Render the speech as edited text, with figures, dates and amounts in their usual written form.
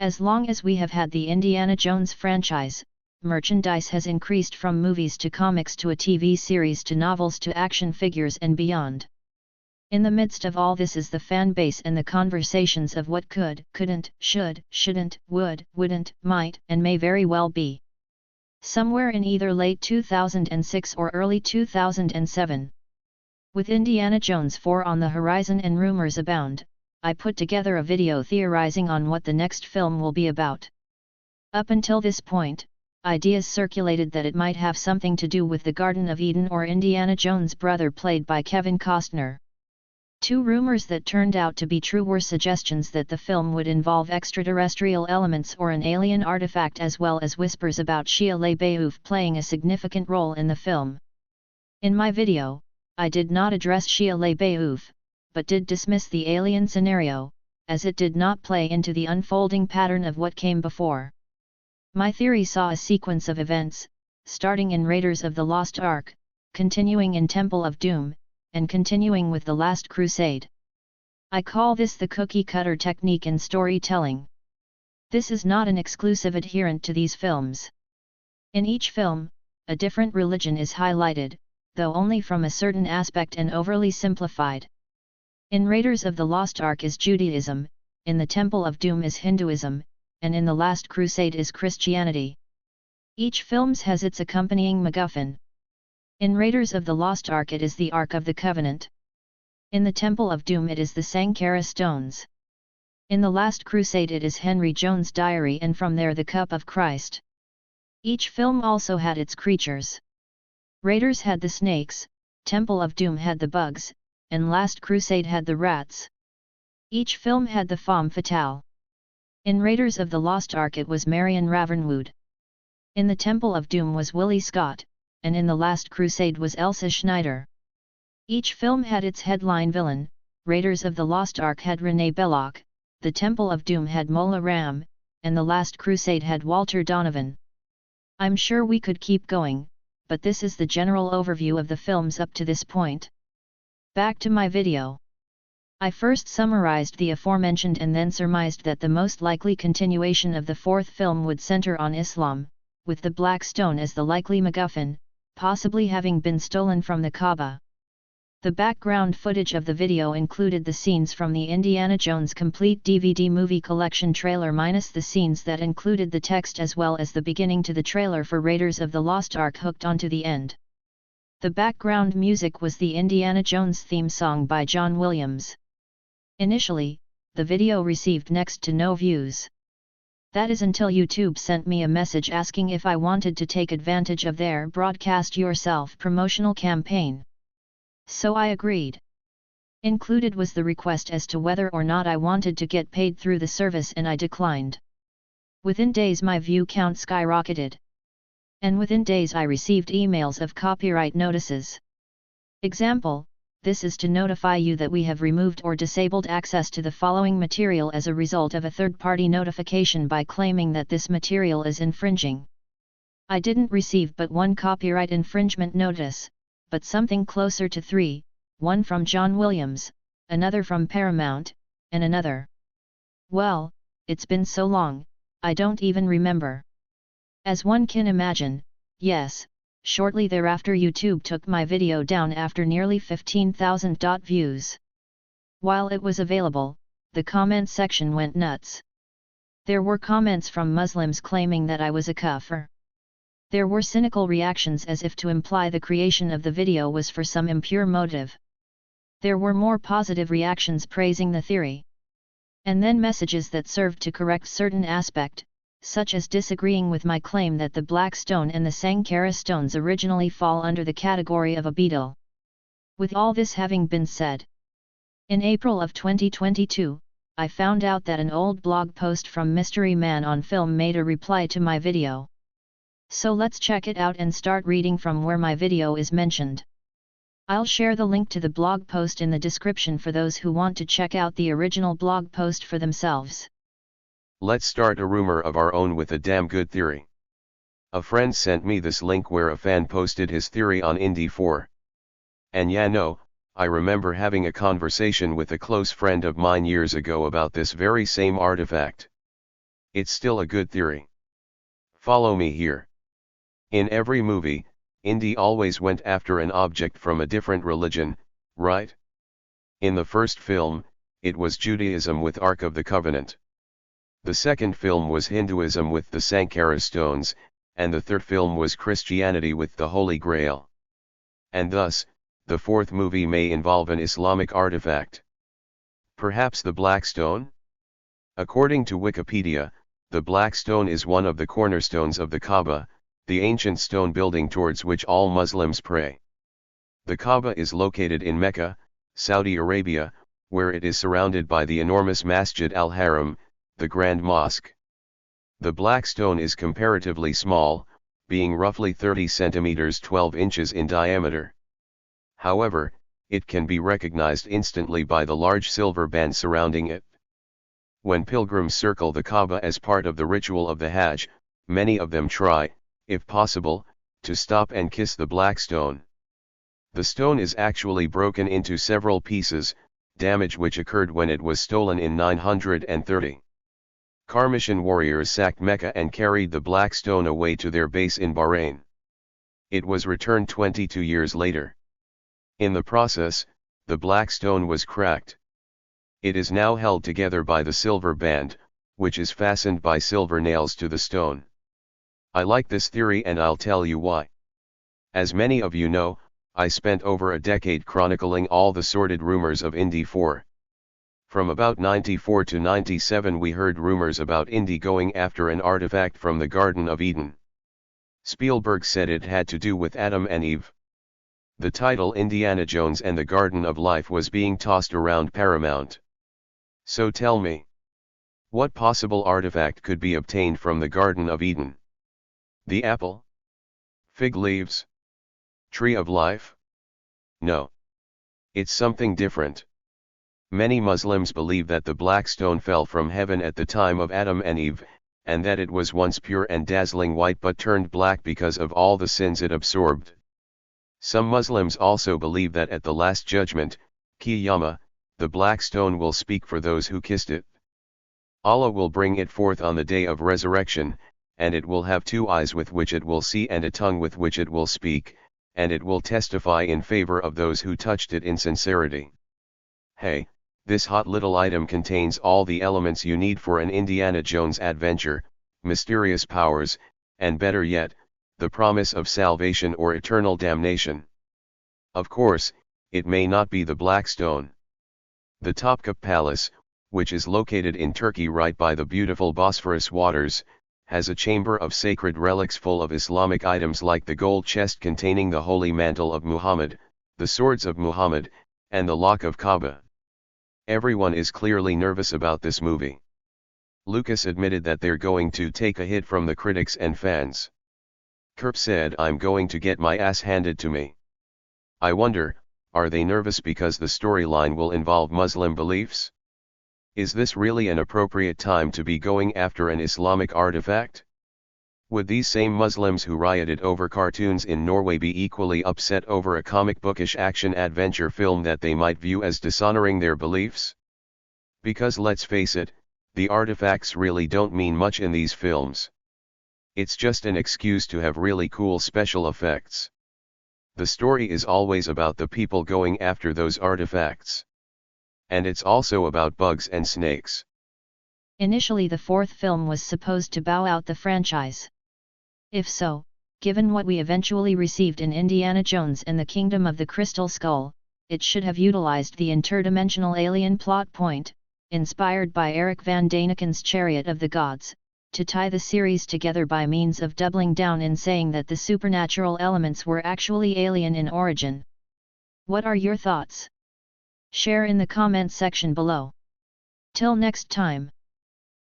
As long as we have had the Indiana Jones franchise, merchandise has increased from movies to comics to a TV series to novels to action figures and beyond. In the midst of all this is the fan base and the conversations of what could, couldn't, should, shouldn't, would, wouldn't, might, and may very well be. Somewhere in either late 2006 or early 2007. With Indiana Jones 4 on the horizon and rumors abound, I put together a video theorizing on what the next film will be about. Up until this point, ideas circulated that it might have something to do with the Garden of Eden or Indiana Jones' brother played by Kevin Costner. Two rumors that turned out to be true were suggestions that the film would involve extraterrestrial elements or an alien artifact, as well as whispers about Shia LaBeouf playing a significant role in the film. In my video, I did not address Shia LaBeouf, but did dismiss the alien scenario, as it did not play into the unfolding pattern of what came before. My theory saw a sequence of events, starting in Raiders of the Lost Ark, continuing in Temple of Doom, and continuing with The Last Crusade. I call this the cookie-cutter technique in storytelling. This is not an exclusive adherent to these films. In each film, a different religion is highlighted, though only from a certain aspect and overly simplified. In Raiders of the Lost Ark is Judaism, in the Temple of Doom is Hinduism, and in The Last Crusade is Christianity. Each film has its accompanying MacGuffin. In Raiders of the Lost Ark it is the Ark of the Covenant. In the Temple of Doom it is the Sankara stones. In The Last Crusade it is Henry Jones' diary, and from there the Cup of Christ. Each film also had its creatures. Raiders had the snakes, Temple of Doom had the bugs, and Last Crusade had the rats. Each film had the femme fatale. In Raiders of the Lost Ark it was Marion Ravenwood. In the Temple of Doom was Willie Scott, and in The Last Crusade was Elsa Schneider. Each film had its headline villain. Raiders of the Lost Ark had Renee Belloc, the Temple of Doom had Mola Ram, and The Last Crusade had Walter Donovan. I'm sure we could keep going, but this is the general overview of the films up to this point. Back to my video. I first summarized the aforementioned and then surmised that the most likely continuation of the fourth film would center on Islam, with the Black Stone as the likely MacGuffin, possibly having been stolen from the Kaaba. The background footage of the video included the scenes from the Indiana Jones Complete DVD movie collection trailer minus the scenes that included the text, as well as the beginning to the trailer for Raiders of the Lost Ark hooked onto the end. The background music was the Indiana Jones theme song by John Williams. Initially, the video received next to no views. That is until YouTube sent me a message asking if I wanted to take advantage of their Broadcast Yourself promotional campaign. So I agreed. Included was the request as to whether or not I wanted to get paid through the service, and I declined. Within days my view count skyrocketed. And within days I received emails of copyright notices. Example: this is to notify you that we have removed or disabled access to the following material as a result of a third-party notification by claiming that this material is infringing. I didn't receive but one copyright infringement notice, but something closer to three, one from John Williams, another from Paramount, and another. Well, it's been so long, I don't even remember. As one can imagine, yes, shortly thereafter YouTube took my video down after nearly 15,000 views. While it was available, the comment section went nuts. There were comments from Muslims claiming that I was a kafir. There were cynical reactions as if to imply the creation of the video was for some impure motive. There were more positive reactions praising the theory. And then messages that served to correct certain aspect, such as disagreeing with my claim that the Black Stone and the Sankara stones originally fall under the category of a beetle. With all this having been said, in April of 2022, I found out that an old blog post from Mystery Man on Film made a reply to my video. So let's check it out and start reading from where my video is mentioned. I'll share the link to the blog post in the description for those who want to check out the original blog post for themselves. Let's start a rumor of our own with a damn good theory. A friend sent me this link where a fan posted his theory on Indy 4. And yeah, no, I remember having a conversation with a close friend of mine years ago about this very same artifact. It's still a good theory. Follow me here. In every movie, Indy always went after an object from a different religion, right? In the first film, it was Judaism with Ark of the Covenant. The second film was Hinduism with the Sankara stones, and the third film was Christianity with the Holy Grail. And thus, the fourth movie may involve an Islamic artifact. Perhaps the Black Stone? According to Wikipedia, the Black Stone is one of the cornerstones of the Kaaba, the ancient stone building towards which all Muslims pray. The Kaaba is located in Mecca, Saudi Arabia, where it is surrounded by the enormous Masjid al-Haram, the Grand Mosque. The Black Stone is comparatively small, being roughly 30 centimeters 12 inches in diameter. However, it can be recognized instantly by the large silver band surrounding it. When pilgrims circle the Kaaba as part of the ritual of the Hajj, many of them try, if possible, to stop and kiss the Black Stone. The stone is actually broken into several pieces, damage which occurred when it was stolen in 930. Qarmishan warriors sacked Mecca and carried the Black Stone away to their base in Bahrain. It was returned 22 years later. In the process, the Black Stone was cracked. It is now held together by the silver band, which is fastened by silver nails to the stone. I like this theory and I'll tell you why. As many of you know, I spent over a decade chronicling all the sordid rumors of Indy 4. From about 94 to 97 we heard rumors about Indy going after an artifact from the Garden of Eden. Spielberg said it had to do with Adam and Eve. The title Indiana Jones and the Garden of Life was being tossed around Paramount. So tell me, what possible artifact could be obtained from the Garden of Eden? The apple? Fig leaves? Tree of life? No. It's something different. Many Muslims believe that the Black Stone fell from heaven at the time of Adam and Eve, and that it was once pure and dazzling white but turned black because of all the sins it absorbed. Some Muslims also believe that at the Last Judgment, Qiyamah, the Black Stone will speak for those who kissed it. Allah will bring it forth on the day of resurrection, and it will have 2 eyes with which it will see and a tongue with which it will speak, and it will testify in favor of those who touched it in sincerity. Hey, this hot little item contains all the elements you need for an Indiana Jones adventure, mysterious powers, and better yet, the promise of salvation or eternal damnation. Of course, it may not be the Black Stone. The Topkapı Palace, which is located in Turkey right by the beautiful Bosphorus waters, has a chamber of sacred relics full of Islamic items like the gold chest containing the holy mantle of Muhammad, the swords of Muhammad, and the lock of Kaaba. Everyone is clearly nervous about this movie. Lucas admitted that they're going to take a hit from the critics and fans. Kerp said, "I'm going to get my ass handed to me." I wonder, are they nervous because the storyline will involve Muslim beliefs? Is this really an appropriate time to be going after an Islamic artifact? Would these same Muslims who rioted over cartoons in Norway be equally upset over a comic bookish action-adventure film that they might view as dishonoring their beliefs? Because let's face it, the artifacts really don't mean much in these films. It's just an excuse to have really cool special effects. The story is always about the people going after those artifacts. And it's also about bugs and snakes. Initially the fourth film was supposed to bow out the franchise. If so, given what we eventually received in Indiana Jones and the Kingdom of the Crystal Skull, it should have utilized the interdimensional alien plot point, inspired by Eric Van Daniken's Chariot of the Gods, to tie the series together by means of doubling down in saying that the supernatural elements were actually alien in origin. What are your thoughts? Share in the comment section below. Till next time.